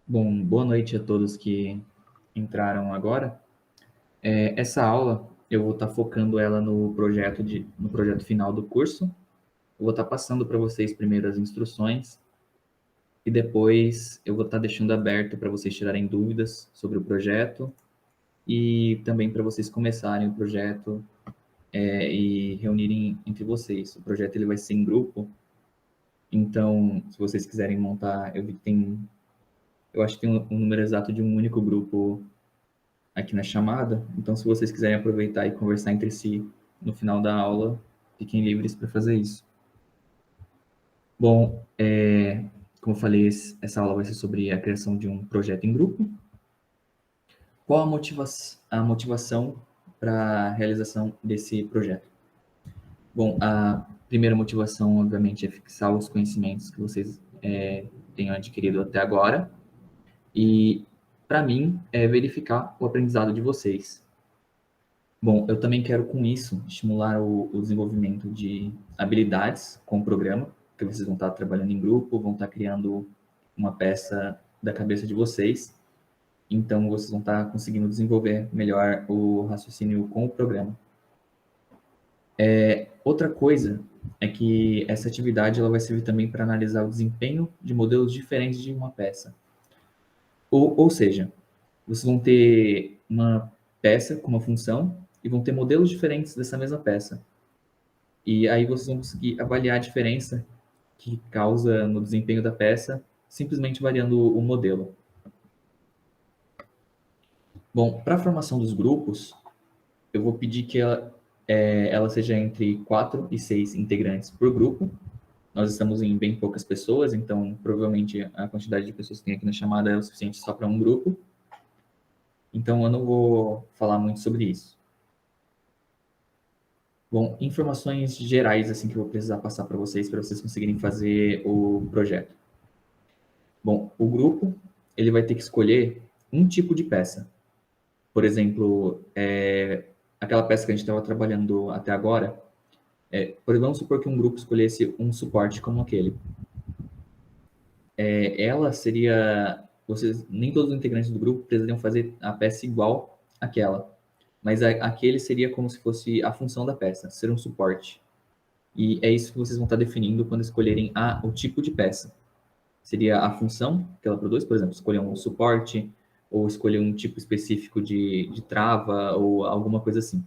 Bom, boa noite a todos que entraram agora. Essa aula eu vou estar focando ela no projeto final do curso. Eu vou estar passando para vocês primeiro as instruções e depois eu vou estar deixando aberto para vocês tirarem dúvidas sobre o projeto e também para vocês começarem o projeto e reunirem entre vocês. O projeto ele vai ser em grupo, então se vocês quiserem montar, eu acho que tem um número exato de um único grupo aqui na chamada. Então, se vocês quiserem aproveitar e conversar entre si no final da aula, fiquem livres para fazer isso. Bom, como eu falei, essa aula vai ser sobre a criação de um projeto em grupo. Qual a motivação para a realização desse projeto? Bom, a primeira motivação, obviamente, é fixar os conhecimentos que vocês tenham adquirido até agora. E, para mim, é verificar o aprendizado de vocês. Bom, eu também quero com isso estimular o desenvolvimento de habilidades com o programa, que vocês vão estar trabalhando em grupo, vão estar criando uma peça da cabeça de vocês, então vocês vão estar conseguindo desenvolver melhor o raciocínio com o programa. Outra coisa é que essa atividade ela vai servir também para analisar o desempenho de modelos diferentes de uma peça. Ou seja, vocês vão ter uma peça com uma função e vão ter modelos diferentes dessa mesma peça. E aí vocês vão conseguir avaliar a diferença que causa no desempenho da peça, simplesmente variando o modelo. Bom, para a formação dos grupos, eu vou pedir que ela seja entre 4 e 6 integrantes por grupo. Nós estamos em bem poucas pessoas, então provavelmente a quantidade de pessoas que tem aqui na chamada é o suficiente só para um grupo. Então eu não vou falar muito sobre isso. Bom, informações gerais assim que eu vou precisar passar para vocês conseguirem fazer o projeto. Bom, o grupo ele vai ter que escolher um tipo de peça. Por exemplo, aquela peça que a gente estava trabalhando até agora, vamos supor que um grupo escolhesse um suporte como aquele. Ela seria, nem todos os integrantes do grupo precisariam fazer a peça igual àquela, mas aquele seria como se fosse a função da peça, ser um suporte. E é isso que vocês vão estar definindo quando escolherem o tipo de peça. Seria a função que ela produz, por exemplo, escolher um suporte ou escolher um tipo específico de trava ou alguma coisa assim.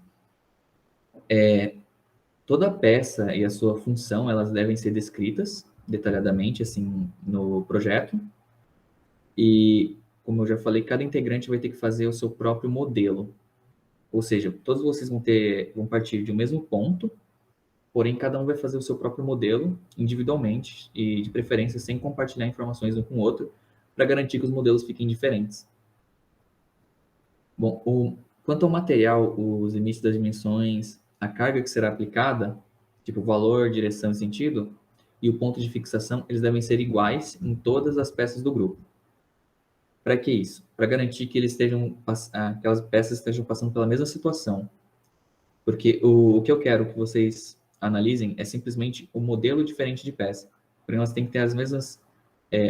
Toda peça e a sua função, elas devem ser descritas detalhadamente, assim, no projeto. E, como eu já falei, cada integrante vai ter que fazer o seu próprio modelo. Ou seja, todos vocês vão partir de um mesmo ponto, porém cada um vai fazer o seu próprio modelo individualmente e, de preferência, sem compartilhar informações um com o outro, para garantir que os modelos fiquem diferentes. Bom, quanto ao material, os limites das dimensões, a carga que será aplicada, tipo valor, direção e sentido, e o ponto de fixação, eles devem ser iguais em todas as peças do grupo. Para que isso? Para garantir que aquelas peças estejam passando pela mesma situação. Porque o que eu quero que vocês analisem é simplesmente o modelo diferente de peça. Porém, elas têm que ter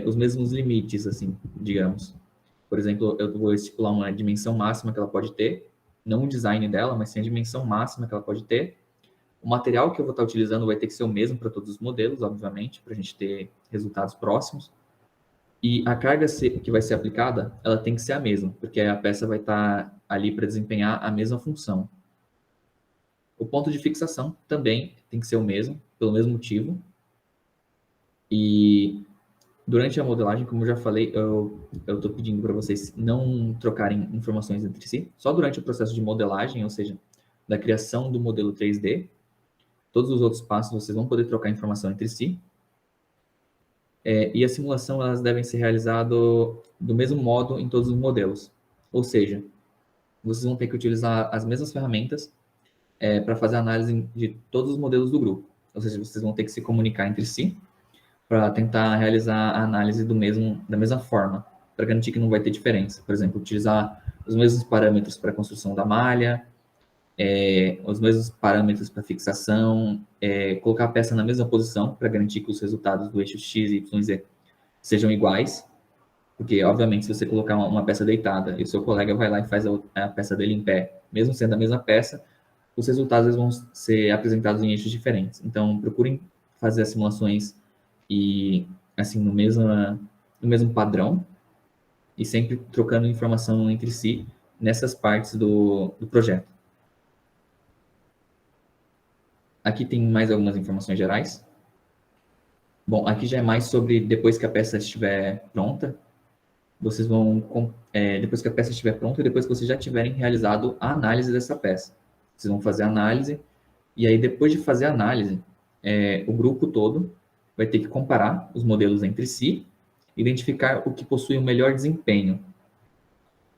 os mesmos limites, assim, digamos. Por exemplo, eu vou estipular uma dimensão máxima que ela pode ter, não o design dela, mas sim a dimensão máxima que ela pode ter. O material que eu vou estar utilizando vai ter que ser o mesmo para todos os modelos, obviamente, para a gente ter resultados próximos. E a carga que vai ser aplicada, ela tem que ser a mesma, porque a peça vai estar ali para desempenhar a mesma função. O ponto de fixação também tem que ser o mesmo, pelo mesmo motivo. E durante a modelagem, como eu já falei, eu estou pedindo para vocês não trocarem informações entre si, só durante o processo de modelagem, ou seja, da criação do modelo 3D. Todos os outros passos vocês vão poder trocar informação entre si. E a simulação elas devem ser realizadas do mesmo modo em todos os modelos. Ou seja, vocês vão ter que utilizar as mesmas ferramentas para fazer a análise de todos os modelos do grupo. Ou seja, vocês vão ter que se comunicar entre si para tentar realizar a análise da mesma forma, para garantir que não vai ter diferença. Por exemplo, utilizar os mesmos parâmetros para a construção da malha, os mesmos parâmetros para fixação, colocar a peça na mesma posição para garantir que os resultados do eixo X, Y, Z sejam iguais. Porque, obviamente, se você colocar uma peça deitada e o seu colega vai lá e faz a peça dele em pé, mesmo sendo a mesma peça, os resultados eles vão ser apresentados em eixos diferentes. Então, procurem fazer as simulações e, assim, no mesmo padrão e sempre trocando informação entre si nessas partes do projeto. Aqui tem mais algumas informações gerais. Bom, aqui já é mais sobre depois que a peça estiver pronta, vocês vão, depois que a peça estiver pronta e depois que vocês já tiverem realizado a análise dessa peça. Vocês vão fazer a análise e aí depois de fazer a análise, o grupo todo vai ter que comparar os modelos entre si, identificar o que possui o melhor desempenho.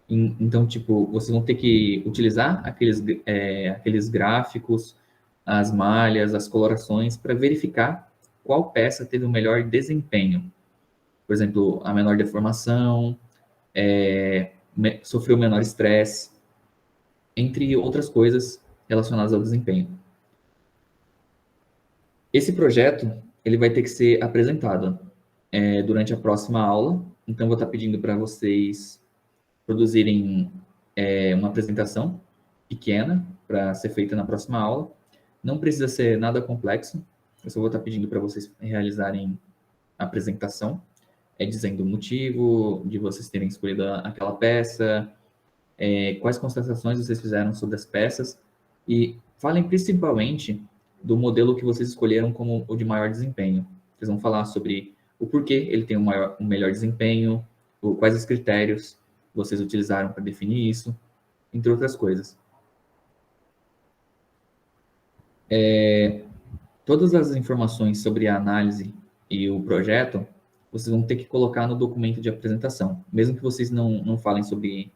Então, tipo, vocês vão ter que utilizar aqueles gráficos, as malhas, as colorações, para verificar qual peça teve o melhor desempenho. Por exemplo, a menor deformação, sofreu menor estresse, entre outras coisas relacionadas ao desempenho. Esse projeto ele vai ter que ser apresentado durante a próxima aula, então vou estar pedindo para vocês produzirem uma apresentação pequena para ser feita na próxima aula. Não precisa ser nada complexo, eu só vou estar pedindo para vocês realizarem a apresentação, dizendo o motivo de vocês terem escolhido aquela peça, quais constatações vocês fizeram sobre as peças e falem principalmente do modelo que vocês escolheram como o de maior desempenho. Vocês vão falar sobre o porquê ele tem um melhor desempenho, quais os critérios vocês utilizaram para definir isso, entre outras coisas. Todas as informações sobre a análise e o projeto, vocês vão ter que colocar no documento de apresentação. Mesmo que vocês não falem sobre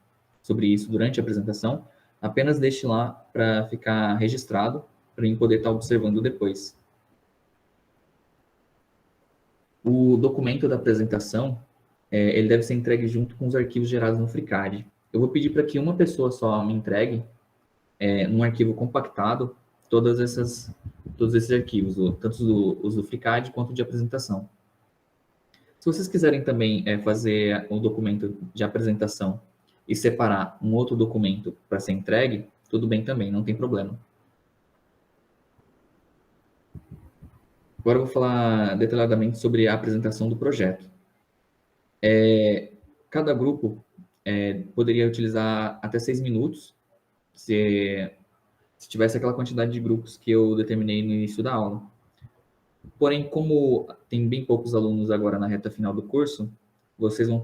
isso durante a apresentação, apenas deixe lá para ficar registrado, para mim poder estar observando depois. O documento da apresentação, ele deve ser entregue junto com os arquivos gerados no FreeCAD. Eu vou pedir para que uma pessoa só me entregue, num arquivo compactado, todos esses arquivos, tanto os do FreeCAD quanto de apresentação. Se vocês quiserem também fazer um documento de apresentação e separar um outro documento para ser entregue, tudo bem também, não tem problema. Agora eu vou falar detalhadamente sobre a apresentação do projeto. Cada grupo poderia utilizar até 6 minutos, se tivesse aquela quantidade de grupos que eu determinei no início da aula. Porém, como tem bem poucos alunos agora na reta final do curso, vocês vão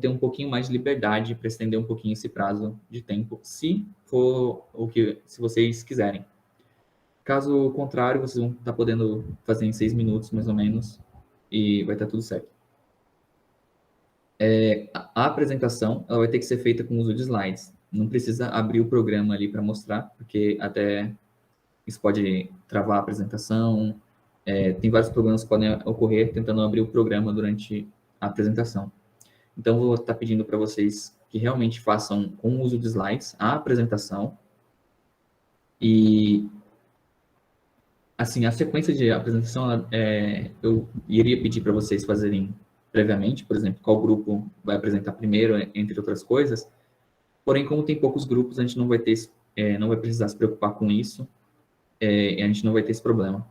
ter um pouquinho mais de liberdade para estender um pouquinho esse prazo de tempo, se vocês quiserem. Caso contrário, vocês vão estar podendo fazer em 6 minutos, mais ou menos, e vai estar tudo certo. A apresentação ela vai ter que ser feita com uso de slides. Não precisa abrir o programa ali para mostrar, porque até isso pode travar a apresentação. Tem vários problemas que podem ocorrer tentando abrir o programa durante a apresentação. Então, eu vou estar pedindo para vocês que realmente façam com o uso de slides a apresentação. E, assim, a sequência de apresentação, eu iria pedir para vocês fazerem previamente, por exemplo, qual grupo vai apresentar primeiro, entre outras coisas. Porém, como tem poucos grupos, a gente não vai precisar se preocupar com isso, e a gente não vai ter esse problema.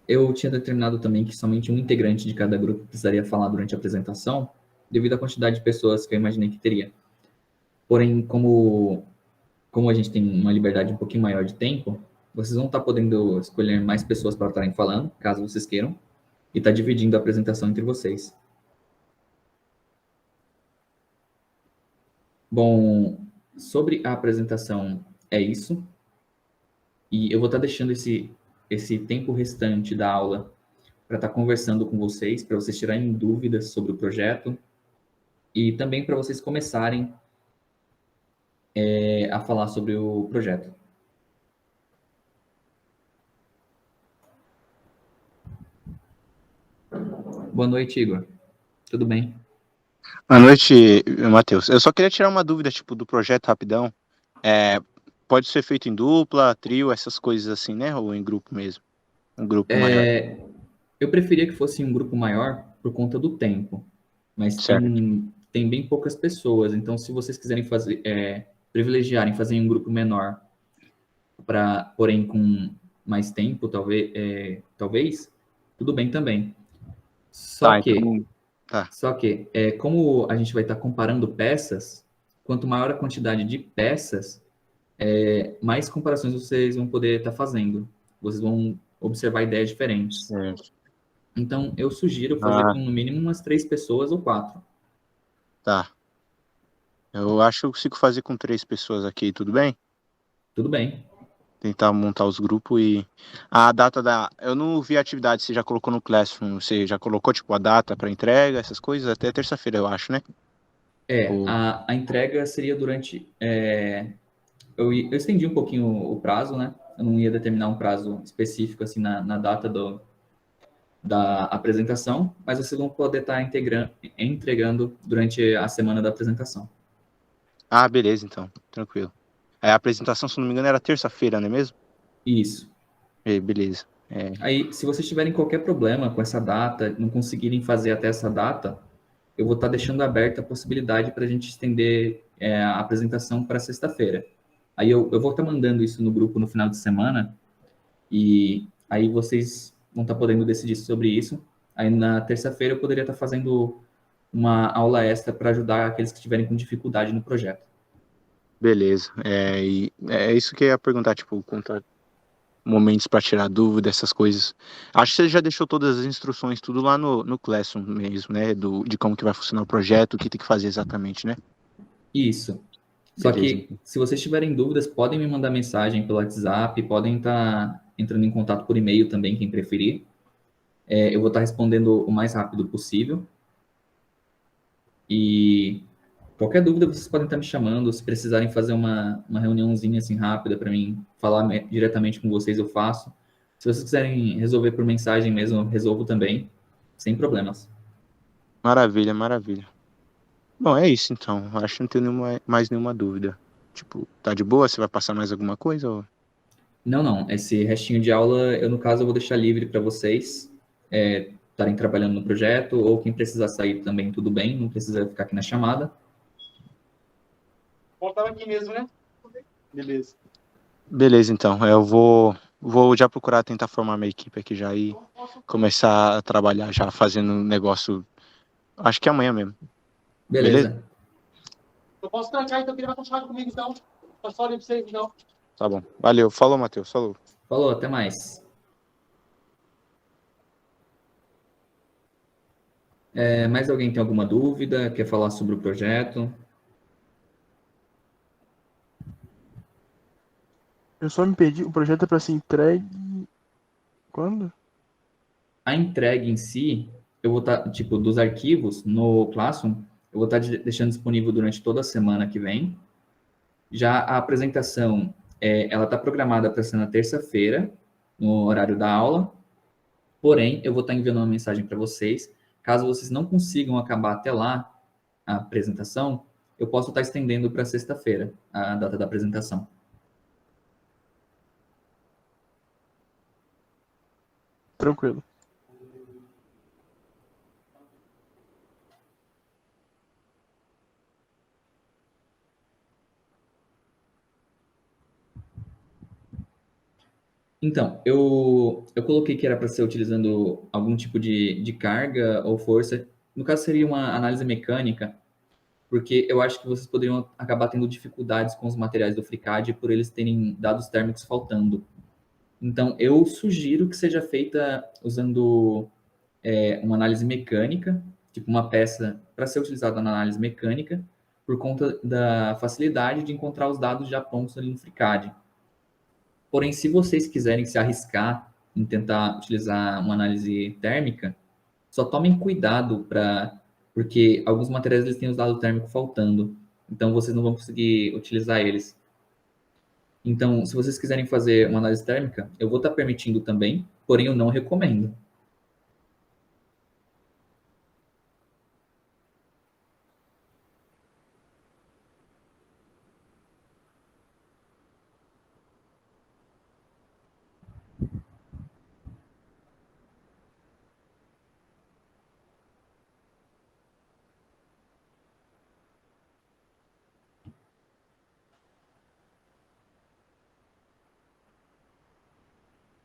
Eu tinha determinado também que somente um integrante de cada grupo precisaria falar durante a apresentação, devido à quantidade de pessoas que eu imaginei que teria. Porém, como a gente tem uma liberdade um pouquinho maior de tempo, vocês vão estar podendo escolher mais pessoas para estarem falando, caso vocês queiram, e estar dividindo a apresentação entre vocês. Bom, sobre a apresentação é isso. E eu vou estar deixando esse tempo restante da aula para estar conversando com vocês, para vocês tirarem dúvidas sobre o projeto e também para vocês começarem a falar sobre o projeto. Boa noite, Igor. Tudo bem? Boa noite, Matheus. Eu só queria tirar uma dúvida, tipo, do projeto rapidão. Pode ser feito em dupla, trio, essas coisas assim, né? Ou em grupo mesmo? Um grupo maior. Eu preferia que fosse um grupo maior por conta do tempo, mas Certo. tem bem poucas pessoas, então se vocês quiserem fazer, privilegiarem fazer em um grupo menor, porém com mais tempo, talvez, tudo bem também. Só Tá, que, então. Tá. como a gente vai estar comparando peças, quanto maior a quantidade de peças, mais comparações vocês vão poder estar fazendo. Vocês vão observar ideias diferentes. Certo. Então, eu sugiro fazer Ah, com no mínimo umas 3 pessoas ou 4. tá. Eu acho que eu consigo fazer com 3 pessoas aqui, tudo bem? Tudo bem. Tentar montar os grupos e. A data da. Eu não vi a atividade, você já colocou no Classroom, você já colocou, tipo, a data para entrega, essas coisas, até terça-feira, eu acho, né? Ou... A entrega seria durante. Eu estendi um pouquinho o prazo, né? Eu não ia determinar um prazo específico assim na data da apresentação, mas vocês vão poder estar entregando durante a semana da apresentação. Ah, beleza, então, tranquilo. É, a apresentação, se não me engano, era terça-feira, não é mesmo? Isso. Beleza. É, Aí, se vocês tiverem qualquer problema com essa data, não conseguirem fazer até essa data, eu vou estar deixando aberta a possibilidade para a gente estender a apresentação para sexta-feira. Aí eu vou estar mandando isso no grupo no final de semana e aí vocês vão estar podendo decidir sobre isso. Aí na terça-feira eu poderia estar fazendo uma aula extra para ajudar aqueles que estiverem com dificuldade no projeto. beleza. E é isso que eu ia perguntar, tipo, quanto momentos para tirar dúvida, essas coisas. Acho que você já deixou todas as instruções, tudo lá no Classroom mesmo, né? De como que vai funcionar o projeto, o que tem que fazer exatamente, né? Isso. Só Beleza, que então. se vocês tiverem dúvidas, podem me mandar mensagem pelo WhatsApp, podem estar entrando em contato por e-mail também, quem preferir. Eu vou estar respondendo o mais rápido possível. E qualquer dúvida, vocês podem estar me chamando. Se precisarem fazer uma reuniãozinha assim rápida para mim falar diretamente com vocês, eu faço. Se vocês quiserem resolver por mensagem mesmo, eu resolvo também, sem problemas. Maravilha, maravilha. Bom, é isso então. Acho que não tenho mais nenhuma dúvida. Tipo, tá de boa? Você vai passar mais alguma coisa? Ou... Não, não. Esse restinho de aula, no caso, eu vou deixar livre para vocês estarem trabalhando no projeto, ou quem precisar sair também, tudo bem, não precisa ficar aqui na chamada. Voltava aqui mesmo, né? Beleza. Beleza, então. Vou já procurar tentar formar minha equipe aqui já e começar a trabalhar já fazendo um negócio. Acho que amanhã mesmo. Beleza? Beleza. Eu posso trancar, então ele vai continuar comigo, então. Eu só olhei pra você, então. Tá bom. Valeu. Falou, Matheus. Falou. Falou, até mais. Mais alguém tem alguma dúvida? Quer falar sobre o projeto? Eu só me perdi. O projeto é pra ser entregue quando? A entrega em si, eu vou estar, tipo, dos arquivos no Classroom, eu vou estar deixando disponível durante toda a semana que vem. Já a apresentação, ela está programada para ser na terça-feira, no horário da aula. Porém, eu vou estar enviando uma mensagem para vocês. Caso vocês não consigam acabar até lá a apresentação, eu posso estar estendendo para sexta-feira a data da apresentação. Tranquilo. Então, eu coloquei que era para ser utilizando algum tipo de carga ou força. No caso, seria uma análise mecânica, porque eu acho que vocês poderiam acabar tendo dificuldades com os materiais do FreeCAD por eles terem dados térmicos faltando. Então, eu sugiro que seja feita usando uma análise mecânica, tipo uma peça para ser utilizada na análise mecânica, por conta da facilidade de encontrar os dados já prontos ali no FreeCAD. Porém, se vocês quiserem se arriscar em tentar utilizar uma análise térmica, só tomem cuidado porque alguns materiais eles têm os dados térmicos faltando, então vocês não vão conseguir utilizar eles. Então, se vocês quiserem fazer uma análise térmica, eu vou estar permitindo também, porém eu não recomendo.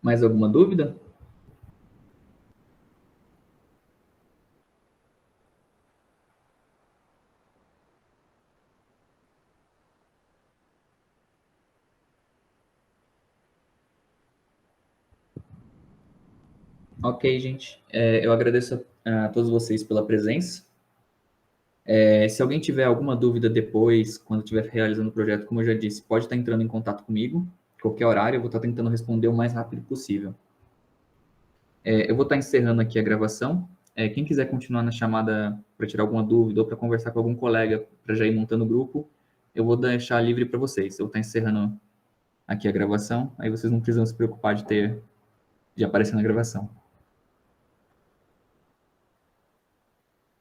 Mais alguma dúvida? Ok, gente. Eu agradeço a todos vocês pela presença. Se alguém tiver alguma dúvida depois, quando estiver realizando o projeto, como eu já disse, pode estar entrando em contato comigo, qualquer horário, eu vou estar tentando responder o mais rápido possível. Eu vou estar encerrando aqui a gravação. Quem quiser continuar na chamada para tirar alguma dúvida ou para conversar com algum colega para já ir montando o grupo, eu vou deixar livre para vocês. Eu vou estar encerrando aqui a gravação, aí vocês não precisam se preocupar de aparecer na gravação.